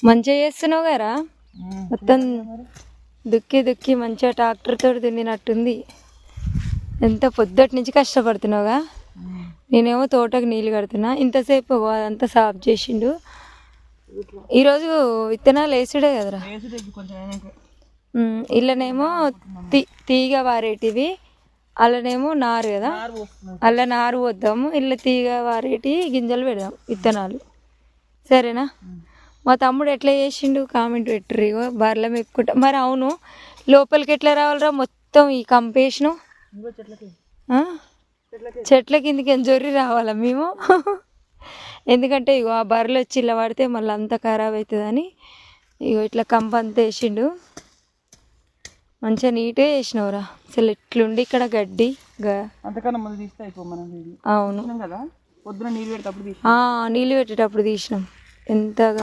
మంచిగా చేస్తున్నావు కదా, మొత్తం దుక్కి దుక్కి మంచిగా ట్రాక్టర్ తోటి దున్నినట్టుంది. ఎంత పొద్దుటి నుంచి కష్టపడుతున్నావుగా. నేనేమో తోటకు నీళ్ళు కడుతున్నా. ఇంతసేపు అదంతా సాఫ్ చేసిండు. ఈరోజు విత్తనాలు వేసుడే కదరా. ఇళ్ళనేమో తీగ వారేటివి, అల్లనేమో నారు కదా, అల్ల నారు వద్దాము, ఇళ్ళ తీగ వారేటి గింజలు పెడదాం విత్తనాలు. సరేనా? మా తమ్ముడు ఎట్లా చేసిండు కామెంట్ పెట్టరు. ఇగో బర్రెల మెప్పుకుంటా. మరి అవును, లోపలికి ఎట్లా రావాలరా? మొత్తం ఈ కంపేషను చెట్ల కిందకి జొర్రి రావాలా మేము? ఎందుకంటే ఇగో ఆ బర్రెలు వచ్చి ఇలా పడితే మళ్ళీ అంతా ఖరాబ్ అవుతుందని ఇగో ఇట్లా కంప అంతా వేసిండు. మంచిగా నీట్గా వేసినవురా. అసలు ఎట్లుండి ఇక్కడ గడ్డి అంతకన్నా ముందు తీస్తే అవును కదా, పొద్దున నీళ్ళు పెట్టేటప్పుడు నీళ్ళు పెట్టేటప్పుడు తీసినాం. ఎంత